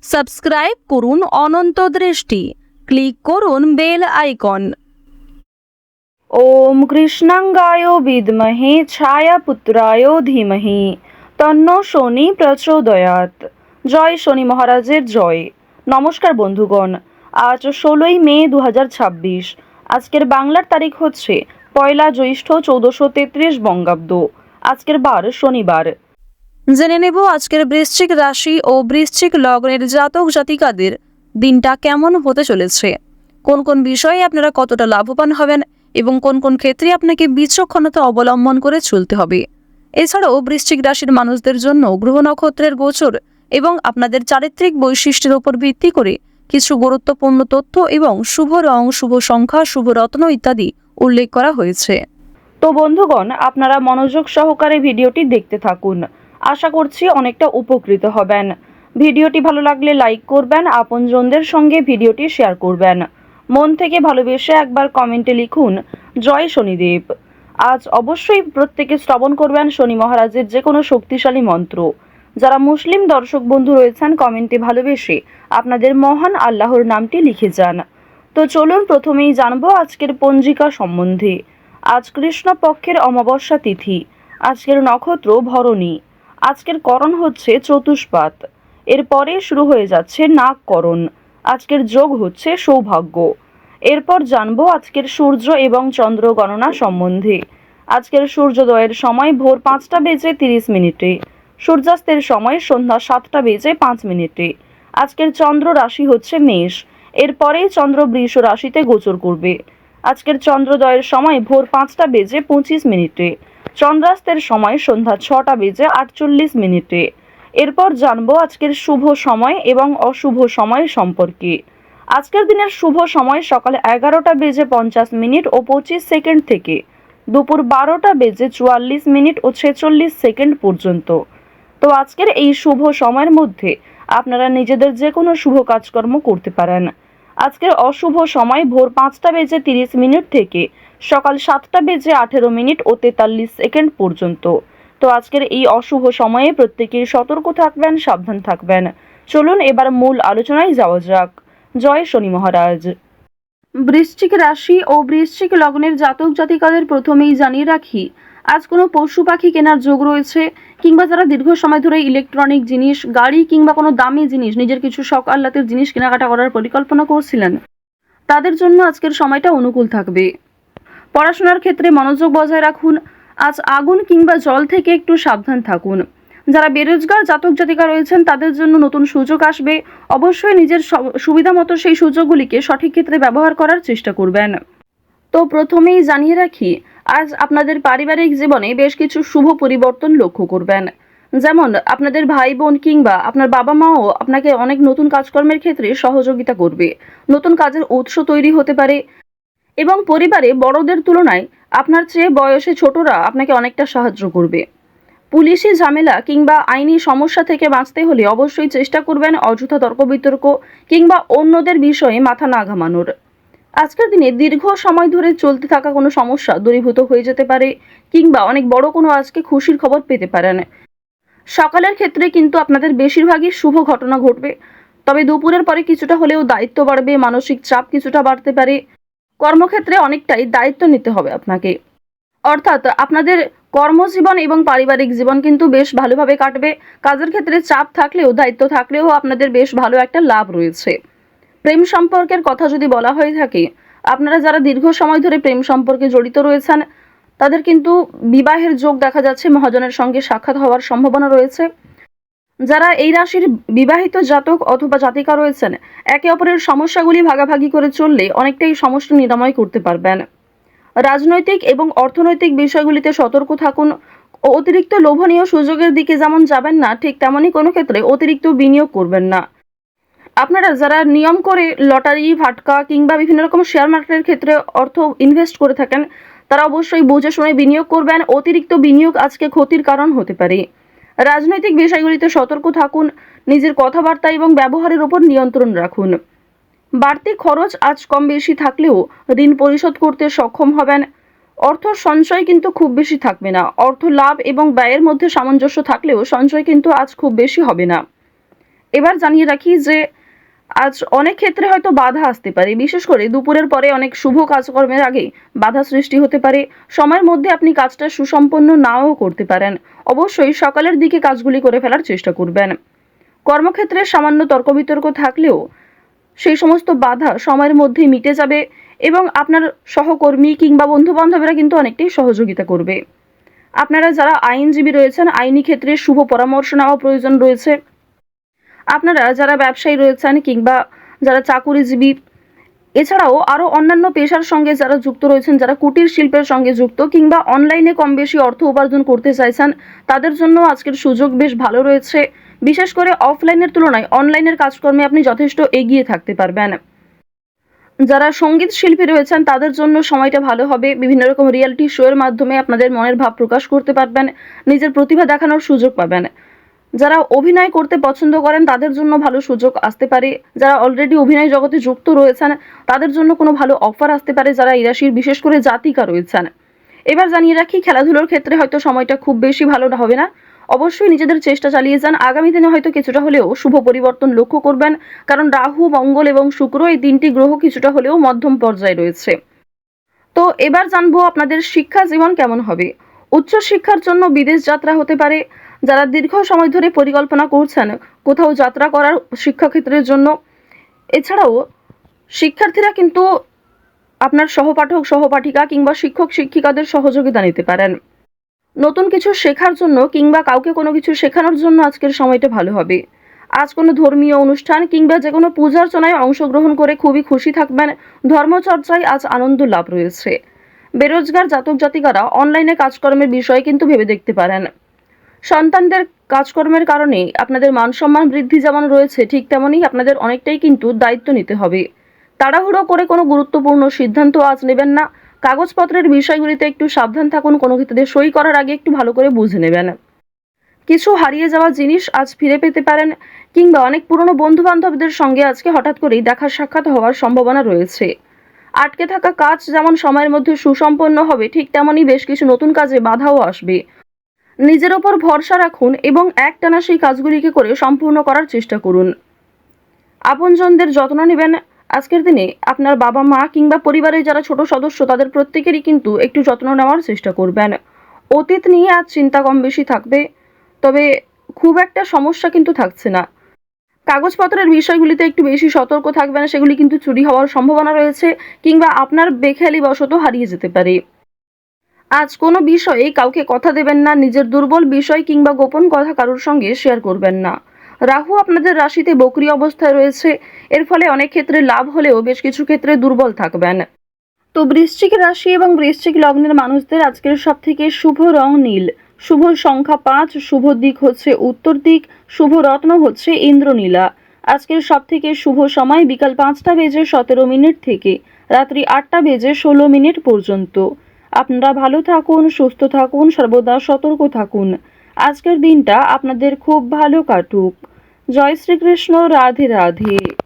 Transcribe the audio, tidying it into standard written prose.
Subscribe করুন অনন্ত দৃষ্টি, click করুন বেল আইকন। ওম কৃষ্ণাঙ্গায় বিদ্মহে ছায়াপুত্রায় ধীমহি তন্ন শনি প্রচোদয়াৎ। জয় শনি মহারাজের জয়। নমস্কার বন্ধুগণ, আজ 16ই মে 2026। আজকের বাংলার তারিখ হচ্ছে 1 জ্যৈষ্ঠ 1433 বঙ্গাব্দ। আজকের বার শনিবার। জেনে নেব আজকের বৃশ্চিক রাশি ও বৃশ্চিক লগ্নের জাতক জাতিকাদের দিনটা কেমন হতে চলেছে, কোন কোন বিষয়ে আপনারা কতটা লাভবান হবেন এবং কোন কোন ক্ষেত্রে আপনাকে বিচক্ষণতা অবলম্বন করে চলতে হবে। এছাড়াও বৃশ্চিক রাশির মানুষদের জন্য গ্রহ নক্ষত্রের গোচর এবং আপনাদের চারিত্রিক বৈশিষ্ট্যের উপর ভিত্তি করে কিছু গুরুত্বপূর্ণ তথ্য এবং শুভ রং, শুভ সংখ্যা, শুভ রত্ন ইত্যাদি উল্লেখ করা হয়েছে। তো বন্ধুগণ, আপনারা মনোযোগ সহকারে ভিডিওটি দেখতে থাকুন। আশা করছি অনেকটা উপকৃত হবেন। ভিডিওটি ভালো লাগলে লাইক করবেন, আপনজনদের সঙ্গে ভিডিওটি শেয়ার করবেন। মন থেকে ভালোবেসে একবার কমেন্টে লিখুন জয় শনিদেব। আজ অবশ্যই প্রত্যেকে শ্রবণ করবেন শনি মহারাজের যে কোনো শক্তিশালী মন্ত্র। যারা মুসলিম দর্শক বন্ধু রয়েছেন, কমেন্টে ভালোবেসে আপনাদের মহান আল্লাহর নামটি লিখে যান। তো চলুন প্রথমেই জানবো আজকের পঞ্জিকা সম্বন্ধে। আজ কৃষ্ণপক্ষের অমাবস্যা তিথি। আজকের নক্ষত্র ভরণী। আজকের করণ হচ্ছে চতুষ্পাত। এরপরে শুরু হয়ে যাচ্ছে নাগকরণ। আজকের যোগ হচ্ছে সৌভাগ্য। এরপর জানবো আজকের সূর্য এবং চন্দ্র গণনা সম্বন্ধে। আজকের সূর্যোদয়ের সময় ভোর 5টা বেজে 30 মিনিটে। সূর্যাস্তের সময় সন্ধ্যা 7টা বেজে 5 মিনিটে। আজকের চন্দ্র রাশি হচ্ছে মেষ। এরপরেই চন্দ্র বৃষ রাশিতে গোচর করবে। আজকের চন্দ্রোদয়ের সময় ভোর 5টা বেজে 25 মিনিটে। চন্দ্রাস্তের সময় সন্ধ্যা 6টা বেজে 48 মিনিটে। এরপর জানবো আজকের শুভ সময় এবং অশুভ সময় সম্পর্কে। আজকের দিনের শুভ সময় সকাল 11টা বেজে 50 মিনিট ও 25 সেকেন্ড থেকে দুপুর 12টা বেজে 44 মিনিট ও 46 সেকেন্ড পর্যন্ত। তো আজকের এই শুভ সময়ের মধ্যে আপনারা নিজেদের যে কোনো শুভ কাজকর্ম করতে পারেন। আজকের অশুভ সময় ভোর 5টা বেজে 30 মিনিট থেকে সকাল 7টা বেজে 18 মিনিট ও 43 সেকেন্ড পর্যন্ত। তো আজকের এই অশুভ সময়ে প্রত্যেকেই সতর্ক থাকবেন, সাবধান থাকবেন। চলুন এবার মূল আলোচনায় যাওয়া যাক। জয় শনি মহারাজ। বৃশ্চিক রাশি ও বৃশ্চিক লগ্নের জাতক জাতিকাদের প্রথমেই জানিয়ে রাখি, আজ কোনো পশু পাখি কেনার যোগ রয়েছে, কিংবা যারা দীর্ঘ সময় ধরে ইলেকট্রনিক জিনিস, গাড়ি কিংবা কোনো দামি জিনিস, নিজের কিছু শখ আহ্লাদের জিনিস কেনাকাটা করার পরিকল্পনা করছিলেন, তাদের জন্য আজকের সময়টা অনুকূল থাকবে। পড়াশোনার ক্ষেত্রে মনোযোগ বজায় রাখুন। আজ আগুন কিংবা জল থেকে একটু সাবধান থাকুন। যারা বেরোজগার জাতক জাতিকা রয়েছেন তাদের জন্য নতুন সুযোগ আসবে। অবশ্যই নিজের সুবিধা মতো সেই সুযোগগুলিকে সঠিক ক্ষেত্রে ব্যবহার করার চেষ্টা করবেন। তো প্রথমেই জানিয়ে রাখি, আজ আপনাদের পারিবারিক জীবনে বেশ কিছু শুভ পরিবর্তন লক্ষ্য করবেন। যেমন আপনাদের ভাই বোন কিংবা আপনার বাবা মাও আপনাকে অনেক নতুন কাজকর্মের ক্ষেত্রে সহযোগিতা করবে। নতুন কাজের উৎস তৈরি হতে পারে এবং পরিবারে বড়দের তুলনায় আপনার চেয়ে বয়সে ছোটরা আপনাকে অনেকটা সাহায্য করবে। পুলিশি ঝামেলা কিংবা আইনি সমস্যা থেকে বাঁচতে হলে অবশ্যই চেষ্টা করবেন অযথা তর্ক বিতর্ক কিংবা অন্যদের বিষয়ে মাথা না ঘামানোর। আজকের দিনে দীর্ঘ সময় ধরে চলতে থাকা কোনো সমস্যা দূরীভূত হয়ে যেতে পারে কিংবা অনেক বড় কোনো আজকে খুশির খবর পেতে পারেন। সকালের ক্ষেত্রে কিন্তু আপনাদের বেশিরভাগই শুভ ঘটনা ঘটবে, তবে দুপুরের পরে কিছুটা হলেও দায়িত্ব বাড়বে, মানসিক চাপ কিছুটা বাড়তে পারে। কর্মক্ষেত্রে অনেকটাই দায়িত্ব নিতে হবে আপনাকে। অর্থাৎ আপনাদের কর্মজীবন এবং পারিবারিক জীবন কিন্তু বেশ ভালোভাবে কাটবে। কাজের ক্ষেত্রে চাপ থাকলেও, দায়িত্ব থাকলেও আপনাদের বেশ ভালো একটা লাভ রয়েছে। প্রেম সম্পর্কের কথা যদি বলা হয়ে থাকে, আপনারা যারা দীর্ঘ সময় ধরে প্রেম সম্পর্কে জড়িত রয়েছেন তাদের কিন্তু বিবাহের যোগ দেখা যাচ্ছে, মহাজনের সঙ্গে সাক্ষাৎ হওয়ার সম্ভাবনা রয়েছে। যারা এই রাশির বিবাহিত জাতক অথবা জাতিকা রয়েছেন, একে অপরের সমস্যাগুলি ভাগাভাগি করে চললে অনেকটাই সমস্যা নিরাময় করতে পারবেন। রাজনৈতিক এবং অর্থনৈতিক বিষয়গুলিতে সতর্ক থাকুন। অতিরিক্ত লোভনীয় সুযোগের দিকে যেমন যাবেন না, ঠিক তেমনই কোনো ক্ষেত্রে অতিরিক্ত বিনিয়োগ করবেন না। আপনারা যারা নিয়ম করে লটারি, ফাটকা কিংবা বিভিন্ন রকম শেয়ার মার্কেটের ক্ষেত্রে অর্থ ইনভেস্ট করে থাকেন, তারা অবশ্যই বুঝে শুনে বিনিয়োগ করবেন। অতিরিক্ত বিনিয়োগ আজকে ক্ষতির কারণ হতে পারে। রাজনৈতিক বিষয়গুলিতে সতর্ক থাকুন। নিজের কথাবার্তা এবং ব্যবহারের উপর নিয়ন্ত্রণ রাখুন। বাড়তি খরচ আজ কম বেশি থাকলেও ঋণ পরিশোধ করতে সক্ষম হবেন। অর্থ সঞ্চয় কিন্তু খুব বেশি থাকবে না। অর্থ লাভ এবং ব্যয়ের মধ্যে সামঞ্জস্য থাকলেও সঞ্চয় কিন্তু আজ খুব বেশি হবে না। এবার জানিয়ে রাখি যে আজ অনেক ক্ষেত্রে হয়তো বাধা আসতে পারে, বিশেষ করে দুপুরের পরে অনেক শুভ কাজকর্মের আগে বাধা সৃষ্টি হতে পারে। সময়ের মধ্যে আপনি কাজটা সুসম্পন্ন নাও করতে পারেন। অবশ্যই সকালের দিকে কাজগুলি করে ফেলার চেষ্টা করবেন। কর্মক্ষেত্রে সামান্য তর্ক বিতর্ক থাকলেও সেই সমস্ত বাধা সময়ের মধ্যে মিটে যাবে এবং আপনার সহকর্মী কিংবা বন্ধু বান্ধবীরা কিন্তু অনেকটাই সহযোগিতা করবে। আপনারা যারা আইনজীবী রয়েছেন, আইনি ক্ষেত্রে শুভ পরামর্শ নেওয়া প্রয়োজন রয়েছে। আপনারা যারা ব্যবসায়ী রয়েছেন কিংবা যারা চাকুরিজীবী, এছাড়াও আরও অন্যান্য পেশার সঙ্গে যারা যুক্ত রয়েছেন, যারা কুটির শিল্পের সঙ্গে যুক্ত কিংবা অনলাইনে কম বেশি অর্থ উপার্জন করতে চাইছেন, তাদের জন্য আজকের সুযোগ বেশ ভালো রয়েছে। বিশেষ করে অফলাইনের তুলনায় অনলাইনের কাজকর্মে আপনি যথেষ্ট এগিয়ে থাকতে পারবেন। যারা সঙ্গীত শিল্পী রয়েছেন তাদের জন্য সময়টা ভালো হবে। বিভিন্ন রকম রিয়েলিটি শো এর মাধ্যমে আপনাদের মনের ভাব প্রকাশ করতে পারবেন, নিজের প্রতিভা দেখানোর সুযোগ পাবেন। যারা অভিনয় করতে পছন্দ করেন তাদের জন্য ভালো সুযোগ আসতে পারে। যারা অলরেডি অভিনয় জগতে যুক্ত রয়েছেন তাদের জন্য কোনো ভালো অফার আসতে পারে, যারা এই রাশির বিশেষ করে জাতিকা রয়েছেন। এবার জানিয়ে রাখি, খেলাধুলোর ক্ষেত্রে হয়তো সময়টা খুব বেশি ভালো হবে না। অবশ্যই নিজেদের চেষ্টা চালিয়ে যান। আগামী দিনে হয়তো কিছুটা হলেও শুভ পরিবর্তন লক্ষ্য করবেন, কারণ রাহু, মঙ্গল এবং শুক্র এই তিনটি গ্রহ কিছুটা হলেও মধ্যম পর্যায়ে রয়েছে। তো এবার জানবো আপনাদের শিক্ষা জীবন কেমন হবে। উচ্চ শিক্ষার জন্য বিদেশ যাত্রা হতে পারে। যারা দীর্ঘ সময় ধরে পরিকল্পনা করছেন কোথাও যাত্রা করার শিক্ষাক্ষেত্রের জন্য, এছাড়াও শিক্ষার্থীরা কিন্তু আপনার সহপাঠক সহপাঠিকা কিংবা শিক্ষক শিক্ষিকাদের সহযোগিতা নিতে পারেন। নতুন কিছু শেখার জন্য কিংবা কাউকে কোনো কিছু শেখানোর জন্য আজকের সময়টা ভালো হবে। আজ কোনো ধর্মীয় অনুষ্ঠান কিংবা যে কোনো পূজার্চনায় অংশগ্রহণ করে খুবই খুশি থাকবেন। ধর্মচর্চায় আজ আনন্দ লাভ রয়েছে। বেরোজগার জাতক জাতিকারা অনলাইনে কাজকর্মের বিষয়ে কিন্তু ভেবে দেখতে পারেন। সন্তানদের কাজকর্মের কারণে আপনাদের মানসম্মান বৃদ্ধি যেমন রয়েছে, ঠিক তেমনই আপনাদের অনেকটাই কিন্তু দায়িত্ব নিতে হবে। তাড়াহুড়ো করে কোনো গুরুত্বপূর্ণ সিদ্ধান্ত আজ নেবেন না। কাগজপত্রের বিষয়গুলিতে একটু সাবধান থাকুন। কোনো ক্ষেত্রে সই করার আগে একটু ভালো করে বুঝে নেবেন। কিছু হারিয়ে যাওয়া জিনিস আজ ফিরে পেতে পারেন কিংবা অনেক পুরনো বন্ধু বান্ধবদের সঙ্গে আজকে হঠাৎ করেই দেখা সাক্ষাৎ হওয়ার সম্ভাবনা রয়েছে। আটকে থাকা কাজ যেমন সময়ের মধ্যে সুসম্পন্ন হবে, ঠিক তেমনই বেশ কিছু নতুন কাজে বাধাও আসবে। নিজের ওপর ভরসা রাখুন এবং একটানা সেই কাজগুলিকে করে সম্পূর্ণ করার চেষ্টা করুন। আপনজনদের যত্ন নেবেন। আজকের দিনে আপনার বাবা মা কিংবা পরিবারের যারা ছোট সদস্য তাদের প্রত্যেকেরই কিন্তু একটু যত্ন নেওয়ার চেষ্টা করবেন। অতীত নিয়ে আজ চিন্তা কম বেশি থাকবে, তবে খুব একটা সমস্যা কিন্তু থাকছে না। কাগজপত্রের বিষয়গুলিতে একটু বেশি সতর্ক থাকবেন, সেগুলি কিন্তু চুরি হওয়ার সম্ভাবনা রয়েছে কিংবা আপনার বেখেয়ালি বশত হারিয়ে যেতে পারে। আজ কোনো বিষয়ে কাউকে কথা দেবেন না। নিজের দুর্বল বিষয় কিংবা গোপন কথা কারোর সঙ্গে শেয়ার করবেন না। রাহু আপনাদের রাশিতে বকরি অবস্থায় রয়েছে, এর ফলে অনেক ক্ষেত্রে লাভ হলেও বেশ কিছু ক্ষেত্রে দুর্বল থাকবেন। তো বৃশ্চিক রাশি এবং বৃশ্চিক লগ্নের মানুষদের আজকের সবথেকে শুভ রং নীল, শুভ সংখ্যা 5, শুভ দিক হচ্ছে উত্তর দিক, শুভ রত্ন হচ্ছে ইন্দ্রনীলা। আজকের সবথেকে শুভ সময় বিকাল 5টা বেজে 17 মিনিট থেকে রাত্রি 8টা বেজে 16 মিনিট পর্যন্ত। আপনারা ভালো থাকুন, সুস্থ থাকুন, সর্বদা সতর্ক থাকুন। আজকের দিনটা আপনাদের খুব ভালো কাটুক। জয় শ্রীকৃষ্ণ। রাধে রাধে।